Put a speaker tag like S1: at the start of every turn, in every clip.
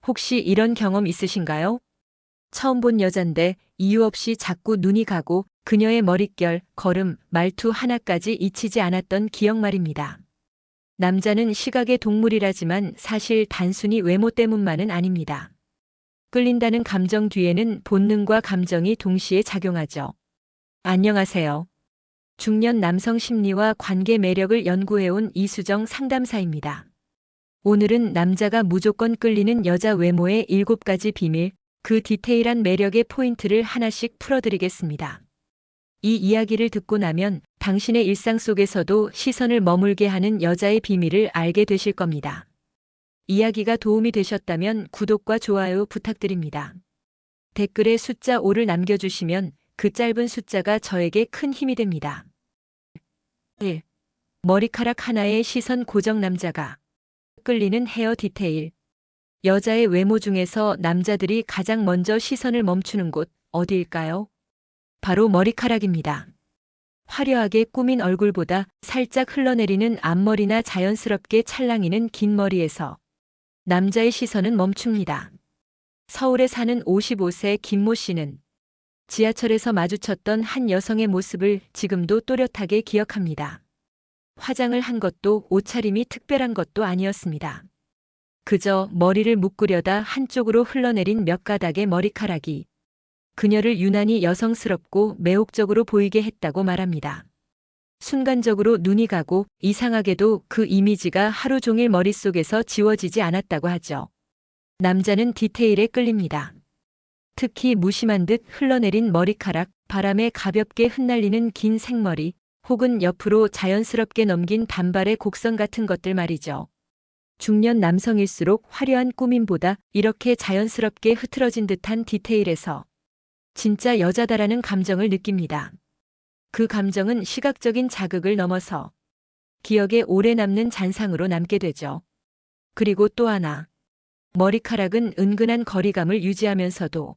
S1: 혹시 이런 경험 있으신가요? 처음 본 여잔데 이유 없이 자꾸 눈이 가고 그녀의 머릿결, 걸음, 말투 하나까지 잊히지 않았던 기억 말입니다. 남자는 시각의 동물이라지만 사실 단순히 외모 때문만은 아닙니다. 끌린다는 감정 뒤에는 본능과 감정이 동시에 작용하죠. 안녕하세요. 중년 남성 심리와 관계 매력을 연구해온 이수정 상담사입니다. 오늘은 남자가 무조건 끌리는 여자 외모의 7가지 비밀, 그 디테일한 매력의 포인트를 하나씩 풀어드리겠습니다. 이 이야기를 듣고 나면 당신의 일상 속에서도 시선을 머물게 하는 여자의 비밀을 알게 되실 겁니다. 이야기가 도움이 되셨다면 구독과 좋아요 부탁드립니다. 댓글에 숫자 5를 남겨주시면 그 짧은 숫자가 저에게 큰 힘이 됩니다. 1. 머리카락 하나에 시선 고정 남자가 끌리는 헤어 디테일. 여자의 외모 중에서 남자들이 가장 먼저 시선을 멈추는 곳 어디일까요? 바로 머리카락입니다. 화려하게 꾸민 얼굴보다 살짝 흘러내리는 앞머리나 자연스럽게 찰랑이는 긴 머리에서 남자의 시선은 멈춥니다. 서울에 사는 55세 김모 씨는 지하철에서 마주쳤던 한 여성의 모습을 지금도 또렷하게 기억합니다. 화장을 한 것도 옷차림이 특별한 것도 아니었습니다. 그저 머리를 묶으려다 한쪽으로 흘러내린 몇 가닥의 머리카락이 그녀를 유난히 여성스럽고 매혹적으로 보이게 했다고 말합니다. 순간적으로 눈이 가고 이상하게도 그 이미지가 하루 종일 머릿속에서 지워지지 않았다고 하죠. 남자는 디테일에 끌립니다. 특히 무심한 듯 흘러내린 머리카락, 바람에 가볍게 흩날리는 긴 생머리, 혹은 옆으로 자연스럽게 넘긴 단발의 곡선 같은 것들 말이죠. 중년 남성일수록 화려한 꾸밈보다 이렇게 자연스럽게 흐트러진 듯한 디테일에서 진짜 여자다라는 감정을 느낍니다. 그 감정은 시각적인 자극을 넘어서 기억에 오래 남는 잔상으로 남게 되죠. 그리고 또 하나, 머리카락은 은근한 거리감을 유지하면서도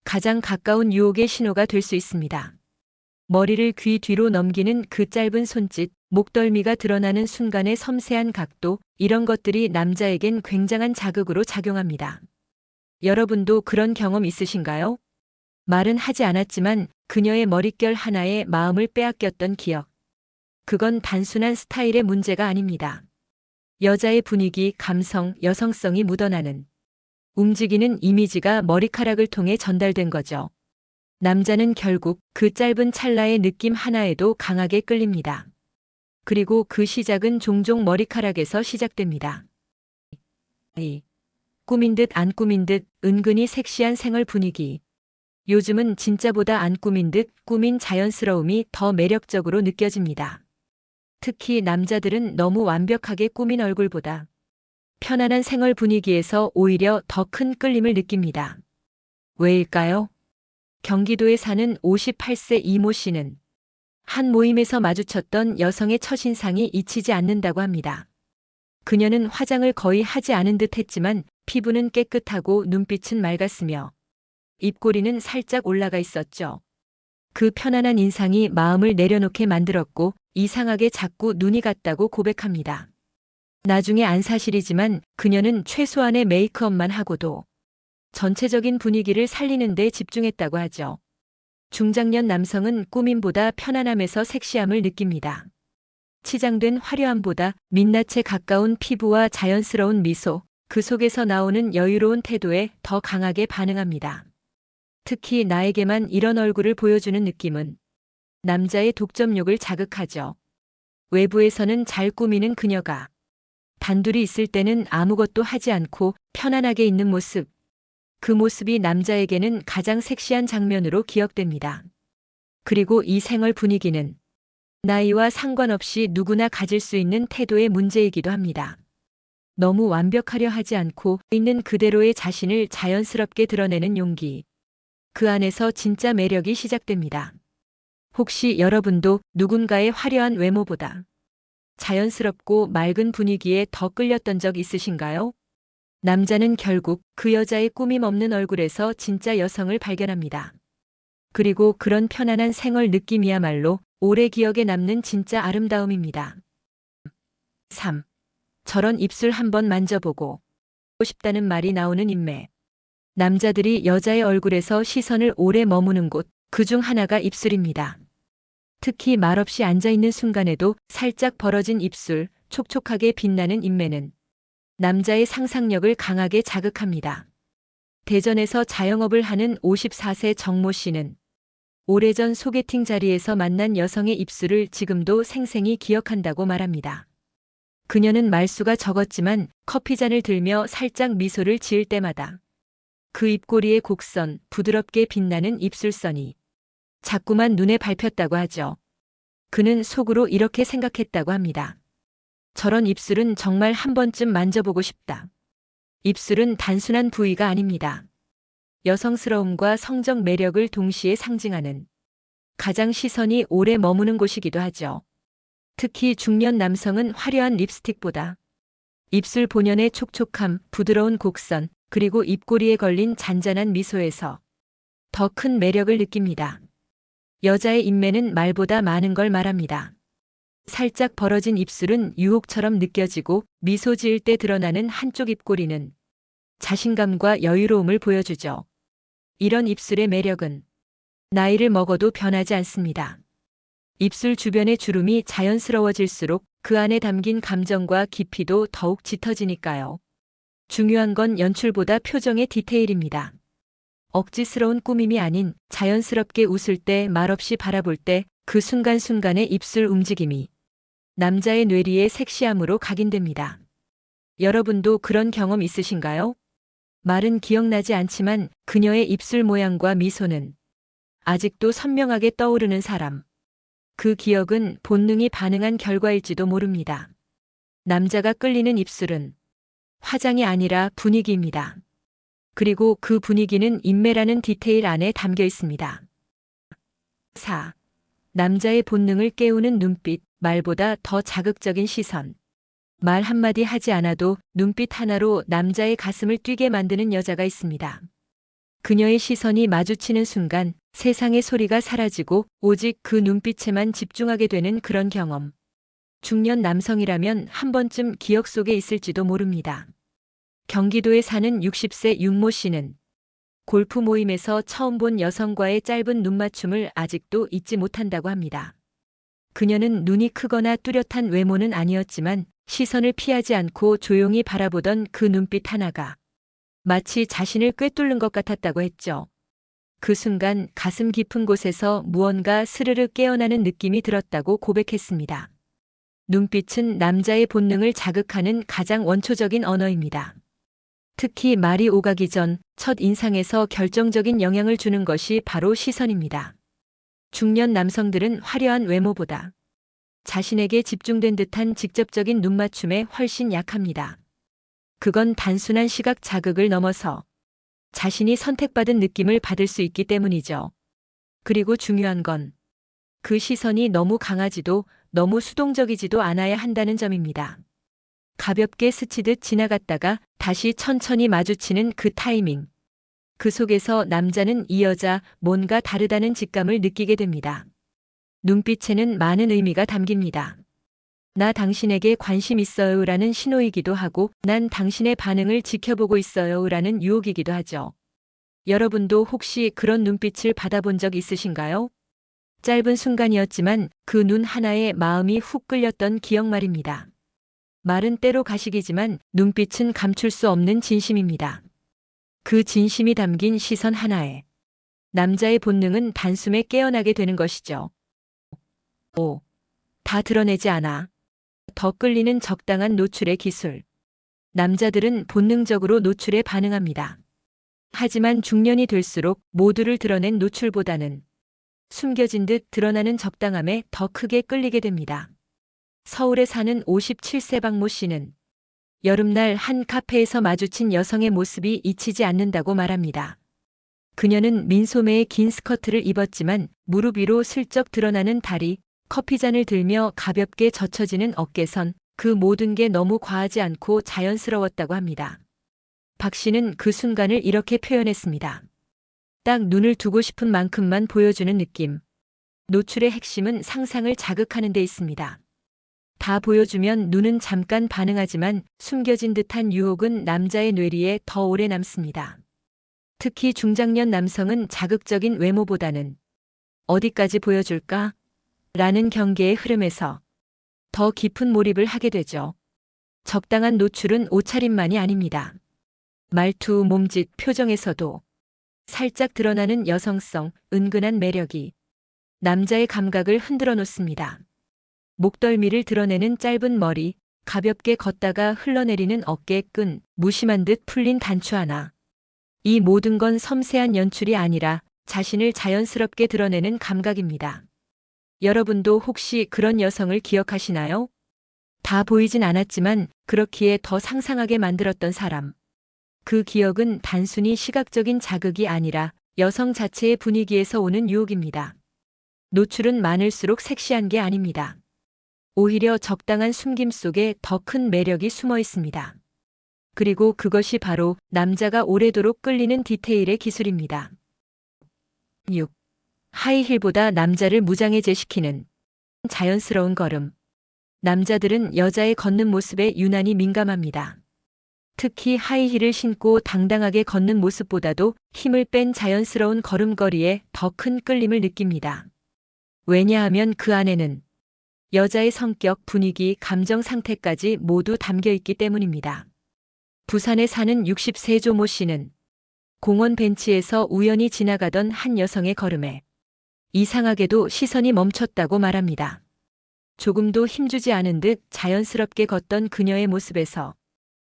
S1: 가장 가까운 유혹의 신호가 될 수 있습니다. 머리를 귀 뒤로 넘기는 그 짧은 손짓, 목덜미가 드러나는 순간의 섬세한 각도, 이런 것들이 남자에겐 굉장한 자극으로 작용합니다. 여러분도 그런 경험 있으신가요? 말은 하지 않았지만 그녀의 머릿결 하나에 마음을 빼앗겼던 기억. 그건 단순한 스타일의 문제가 아닙니다. 여자의 분위기, 감성, 여성성이 묻어나는 움직이는 이미지가 머리카락을 통해 전달된 거죠. 남자는 결국 그 짧은 찰나의 느낌 하나에도 강하게 끌립니다. 그리고 그 시작은 종종 머리카락에서 시작됩니다. 꾸민 듯 안 꾸민 듯 은근히 섹시한 생얼 분위기. 요즘은 진짜보다 안 꾸민 듯 꾸민 자연스러움이 더 매력적으로 느껴집니다. 특히 남자들은 너무 완벽하게 꾸민 얼굴보다 편안한 생얼 분위기에서 오히려 더 큰 끌림을 느낍니다. 왜일까요? 경기도에 사는 58세 이모 씨는 한 모임에서 마주쳤던 여성의 첫인상이 잊히지 않는다고 합니다. 그녀는 화장을 거의 하지 않은 듯 했지만 피부는 깨끗하고 눈빛은 맑았으며 입꼬리는 살짝 올라가 있었죠. 그 편안한 인상이 마음을 내려놓게 만들었고 이상하게 자꾸 눈이 갔다고 고백합니다. 나중에 안 사실이지만 그녀는 최소한의 메이크업만 하고도 전체적인 분위기를 살리는 데 집중했다고 하죠. 중장년 남성은 꾸밈보다 편안함에서 섹시함을 느낍니다. 치장된 화려함보다 민낯에 가까운 피부와 자연스러운 미소, 그 속에서 나오는 여유로운 태도에 더 강하게 반응합니다. 특히 나에게만 이런 얼굴을 보여주는 느낌은 남자의 독점욕을 자극하죠. 외부에서는 잘 꾸미는 그녀가 단둘이 있을 때는 아무것도 하지 않고 편안하게 있는 모습, 그 모습이 남자에게는 가장 섹시한 장면으로 기억됩니다. 그리고 이 생활 분위기는 나이와 상관없이 누구나 가질 수 있는 태도의 문제이기도 합니다. 너무 완벽하려 하지 않고 있는 그대로의 자신을 자연스럽게 드러내는 용기. 그 안에서 진짜 매력이 시작됩니다. 혹시 여러분도 누군가의 화려한 외모보다 자연스럽고 맑은 분위기에 더 끌렸던 적 있으신가요? 남자는 결국 그 여자의 꾸밈 없는 얼굴에서 진짜 여성을 발견합니다. 그리고 그런 편안한 생얼 느낌이야말로 오래 기억에 남는 진짜 아름다움입니다. 3. 저런 입술 한번 만져보고 싶다는 말이 나오는 인매. 남자들이 여자의 얼굴에서 시선을 오래 머무는 곳, 그중 하나가 입술입니다. 특히 말없이 앉아있는 순간에도 살짝 벌어진 입술, 촉촉하게 빛나는 인매는 남자의 상상력을 강하게 자극합니다. 대전에서 자영업을 하는 54세 정모 씨는 오래전 소개팅 자리에서 만난 여성의 입술을 지금도 생생히 기억한다고 말합니다. 그녀는 말수가 적었지만 커피잔을 들며 살짝 미소를 지을 때마다 그 입꼬리의 곡선, 부드럽게 빛나는 입술선이 자꾸만 눈에 밟혔다고 하죠. 그는 속으로 이렇게 생각했다고 합니다. 저런 입술은 정말 한 번쯤 만져보고 싶다. 입술은 단순한 부위가 아닙니다. 여성스러움과 성적 매력을 동시에 상징하는 가장 시선이 오래 머무는 곳이기도 하죠. 특히 중년 남성은 화려한 립스틱보다 입술 본연의 촉촉함, 부드러운 곡선, 그리고 입꼬리에 걸린 잔잔한 미소에서 더 큰 매력을 느낍니다. 여자의 인매는 말보다 많은 걸 말합니다. 살짝 벌어진 입술은 유혹처럼 느껴지고 미소 지을 때 드러나는 한쪽 입꼬리는 자신감과 여유로움을 보여주죠. 이런 입술의 매력은 나이를 먹어도 변하지 않습니다. 입술 주변의 주름이 자연스러워질수록 그 안에 담긴 감정과 깊이도 더욱 짙어지니까요. 중요한 건 연출보다 표정의 디테일입니다. 억지스러운 꾸밈이 아닌 자연스럽게 웃을 때, 말없이 바라볼 때 그 순간순간의 입술 움직임이 남자의 뇌리의 섹시함으로 각인됩니다. 여러분도 그런 경험 있으신가요? 말은 기억나지 않지만 그녀의 입술 모양과 미소는 아직도 선명하게 떠오르는 사람. 그 기억은 본능이 반응한 결과일지도 모릅니다. 남자가 끌리는 입술은 화장이 아니라 분위기입니다. 그리고 그 분위기는 인매라는 디테일 안에 담겨 있습니다. 4. 남자의 본능을 깨우는 눈빛, 말보다 더 자극적인 시선. 말 한마디 하지 않아도 눈빛 하나로 남자의 가슴을 뛰게 만드는 여자가 있습니다. 그녀의 시선이 마주치는 순간 세상의 소리가 사라지고 오직 그 눈빛에만 집중하게 되는 그런 경험. 중년 남성이라면 한 번쯤 기억 속에 있을지도 모릅니다. 경기도에 사는 60세 윤모 씨는 골프 모임에서 처음 본 여성과의 짧은 눈맞춤을 아직도 잊지 못한다고 합니다. 그녀는 눈이 크거나 뚜렷한 외모는 아니었지만 시선을 피하지 않고 조용히 바라보던 그 눈빛 하나가 마치 자신을 꿰뚫는 것 같았다고 했죠. 그 순간 가슴 깊은 곳에서 무언가 스르르 깨어나는 느낌이 들었다고 고백했습니다. 눈빛은 남자의 본능을 자극하는 가장 원초적인 언어입니다. 특히 말이 오가기 전 첫 인상에서 결정적인 영향을 주는 것이 바로 시선입니다. 중년 남성들은 화려한 외모보다 자신에게 집중된 듯한 직접적인 눈맞춤에 훨씬 약합니다. 그건 단순한 시각 자극을 넘어서 자신이 선택받은 느낌을 받을 수 있기 때문이죠. 그리고 중요한 건 그 시선이 너무 강하지도 너무 수동적이지도 않아야 한다는 점입니다. 가볍게 스치듯 지나갔다가 다시 천천히 마주치는 그 타이밍. 그 속에서 남자는 이 여자 뭔가 다르다는 직감을 느끼게 됩니다. 눈빛에는 많은 의미가 담깁니다. 나 당신에게 관심 있어요 라는 신호이기도 하고 난 당신의 반응을 지켜보고 있어요 라는 유혹이기도 하죠. 여러분도 혹시 그런 눈빛을 받아본 적 있으신가요? 짧은 순간이었지만 그 눈 하나에 마음이 훅 끌렸던 기억 말입니다. 말은 때로 가식이지만 눈빛은 감출 수 없는 진심입니다. 그 진심이 담긴 시선 하나에 남자의 본능은 단숨에 깨어나게 되는 것이죠. 5. 다 드러내지 않아. 더 끌리는 적당한 노출의 기술. 남자들은 본능적으로 노출에 반응합니다. 하지만 중년이 될수록 모두를 드러낸 노출보다는 숨겨진 듯 드러나는 적당함에 더 크게 끌리게 됩니다. 서울에 사는 57세 박모 씨는 여름날 한 카페에서 마주친 여성의 모습이 잊히지 않는다고 말합니다. 그녀는 민소매의 긴 스커트를 입었지만 무릎 위로 슬쩍 드러나는 다리, 커피잔을 들며 가볍게 젖혀지는 어깨선, 그 모든 게 너무 과하지 않고 자연스러웠다고 합니다. 박 씨는 그 순간을 이렇게 표현했습니다. 딱 눈을 두고 싶은 만큼만 보여주는 느낌. 노출의 핵심은 상상을 자극하는 데 있습니다. 다 보여주면 눈은 잠깐 반응하지만 숨겨진 듯한 유혹은 남자의 뇌리에 더 오래 남습니다. 특히 중장년 남성은 자극적인 외모보다는 어디까지 보여줄까? 라는 경계의 흐름에서 더 깊은 몰입을 하게 되죠. 적당한 노출은 옷차림만이 아닙니다. 말투, 몸짓, 표정에서도 살짝 드러나는 여성성, 은근한 매력이 남자의 감각을 흔들어 놓습니다. 목덜미를 드러내는 짧은 머리, 가볍게 걷다가 흘러내리는 어깨끈, 무심한 듯 풀린 단추 하나. 이 모든 건 섬세한 연출이 아니라 자신을 자연스럽게 드러내는 감각입니다. 여러분도 혹시 그런 여성을 기억하시나요? 다 보이진 않았지만 그렇기에 더 상상하게 만들었던 사람. 그 기억은 단순히 시각적인 자극이 아니라 여성 자체의 분위기에서 오는 유혹입니다. 노출은 많을수록 섹시한 게 아닙니다. 오히려 적당한 숨김 속에 더 큰 매력이 숨어 있습니다. 그리고 그것이 바로 남자가 오래도록 끌리는 디테일의 기술입니다. 6. 하이힐보다 남자를 무장해제시키는 자연스러운 걸음. 남자들은 여자의 걷는 모습에 유난히 민감합니다. 특히 하이힐을 신고 당당하게 걷는 모습보다도 힘을 뺀 자연스러운 걸음걸이에 더 큰 끌림을 느낍니다. 왜냐하면 그 안에는 여자의 성격, 분위기, 감정 상태까지 모두 담겨 있기 때문입니다. 부산에 사는 60세 모 씨는 공원 벤치에서 우연히 지나가던 한 여성의 걸음에 이상하게도 시선이 멈췄다고 말합니다. 조금도 힘주지 않은 듯 자연스럽게 걷던 그녀의 모습에서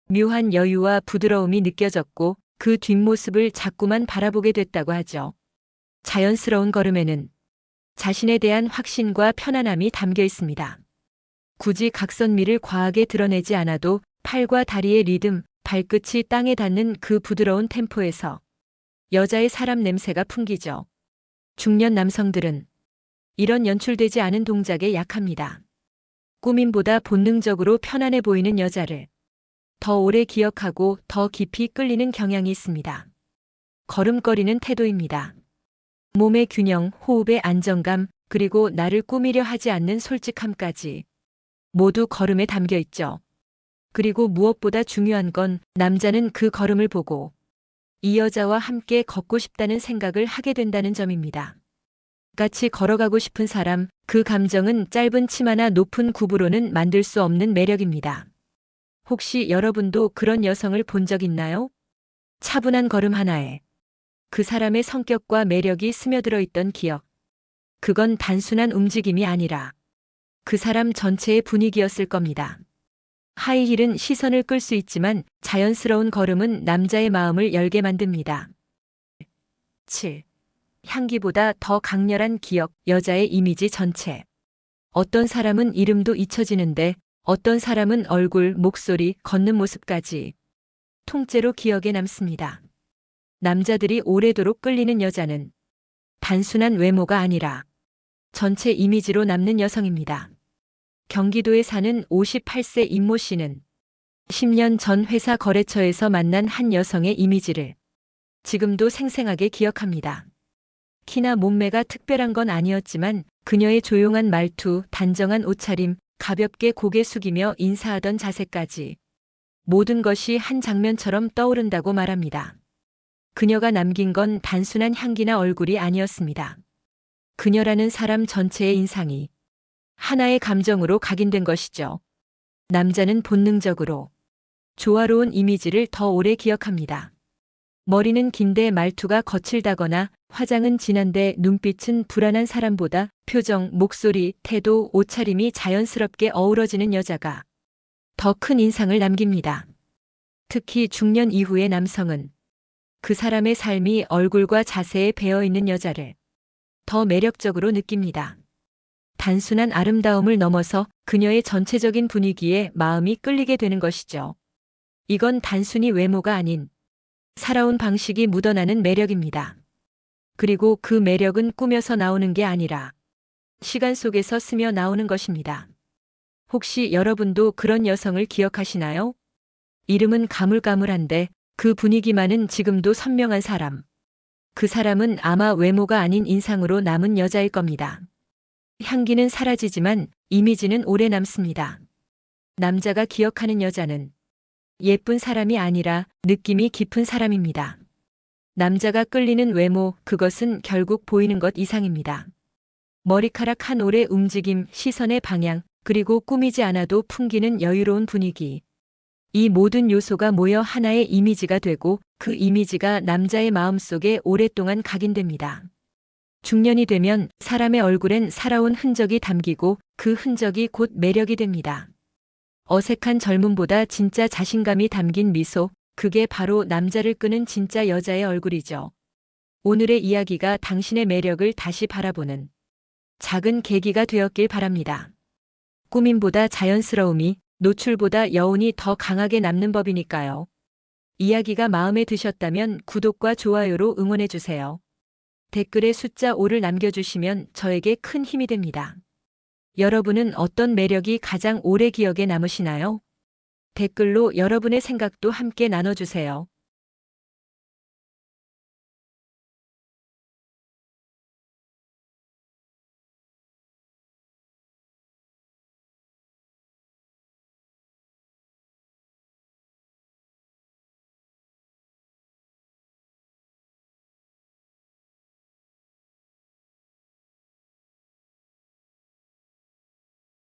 S1: 묘한 여유와 부드러움이 느껴졌고 그 뒷모습을 자꾸만 바라보게 됐다고 하죠. 자연스러운 걸음에는 자신에 대한 확신과 편안함이 담겨 있습니다. 굳이 각선미를 과하게 드러내지 않아도 팔과 다리의 리듬, 발끝이 땅에 닿는 그 부드러운 템포에서 여자의 사람 냄새가 풍기죠. 중년 남성들은 이런 연출되지 않은 동작에 약합니다. 꾸밈보다 본능적으로 편안해 보이는 여자를 더 오래 기억하고 더 깊이 끌리는 경향이 있습니다. 걸음걸이는 태도입니다. 몸의 균형, 호흡의 안정감, 그리고 나를 꾸미려 하지 않는 솔직함까지 모두 걸음에 담겨 있죠. 그리고 무엇보다 중요한 건 남자는 그 걸음을 보고 이 여자와 함께 걷고 싶다는 생각을 하게 된다는 점입니다. 같이 걸어가고 싶은 사람, 그 감정은 짧은 치마나 높은 굽으로는 만들 수 없는 매력입니다. 혹시 여러분도 그런 여성을 본 적 있나요? 차분한 걸음 하나에 그 사람의 성격과 매력이 스며들어 있던 기억. 그건 단순한 움직임이 아니라 그 사람 전체의 분위기였을 겁니다. 하이힐은 시선을 끌 수 있지만 자연스러운 걸음은 남자의 마음을 열게 만듭니다. 7. 향기보다 더 강렬한 기억, 여자의 이미지 전체. 어떤 사람은 이름도 잊혀지는데 어떤 사람은 얼굴, 목소리, 걷는 모습까지 통째로 기억에 남습니다. 남자들이 오래도록 끌리는 여자는 단순한 외모가 아니라 전체 이미지로 남는 여성입니다. 경기도에 사는 58세 임모 씨는 10년 전 회사 거래처에서 만난 한 여성의 이미지를 지금도 생생하게 기억합니다. 키나 몸매가 특별한 건 아니었지만 그녀의 조용한 말투, 단정한 옷차림, 가볍게 고개 숙이며 인사하던 자세까지 모든 것이 한 장면처럼 떠오른다고 말합니다. 그녀가 남긴 건 단순한 향기나 얼굴이 아니었습니다. 그녀라는 사람 전체의 인상이 하나의 감정으로 각인된 것이죠. 남자는 본능적으로 조화로운 이미지를 더 오래 기억합니다. 머리는 긴데 말투가 거칠다거나 화장은 진한데 눈빛은 불안한 사람보다 표정, 목소리, 태도, 옷차림이 자연스럽게 어우러지는 여자가 더 큰 인상을 남깁니다. 특히 중년 이후의 남성은 그 사람의 삶이 얼굴과 자세에 배어있는 여자를 더 매력적으로 느낍니다. 단순한 아름다움을 넘어서 그녀의 전체적인 분위기에 마음이 끌리게 되는 것이죠. 이건 단순히 외모가 아닌 살아온 방식이 묻어나는 매력입니다. 그리고 그 매력은 꾸며서 나오는 게 아니라 시간 속에서 스며 나오는 것입니다. 혹시 여러분도 그런 여성을 기억하시나요? 이름은 가물가물한데 그 분위기만은 지금도 선명한 사람. 그 사람은 아마 외모가 아닌 인상으로 남은 여자일 겁니다. 향기는 사라지지만 이미지는 오래 남습니다. 남자가 기억하는 여자는 예쁜 사람이 아니라 느낌이 깊은 사람입니다. 남자가 끌리는 외모, 그것은 결국 보이는 것 이상입니다. 머리카락 한 올의 움직임, 시선의 방향, 그리고 꾸미지 않아도 풍기는 여유로운 분위기. 이 모든 요소가 모여 하나의 이미지가 되고 그 이미지가 남자의 마음속에 오랫동안 각인됩니다. 중년이 되면 사람의 얼굴엔 살아온 흔적이 담기고 그 흔적이 곧 매력이 됩니다. 어색한 젊음보다 진짜 자신감이 담긴 미소, 그게 바로 남자를 끄는 진짜 여자의 얼굴이죠. 오늘의 이야기가 당신의 매력을 다시 바라보는 작은 계기가 되었길 바랍니다. 꾸밈보다 자연스러움이, 노출보다 여운이 더 강하게 남는 법이니까요. 이야기가 마음에 드셨다면 구독과 좋아요로 응원해주세요. 댓글에 숫자 5를 남겨주시면 저에게 큰 힘이 됩니다. 여러분은 어떤 매력이 가장 오래 기억에 남으시나요? 댓글로 여러분의 생각도 함께 나눠주세요.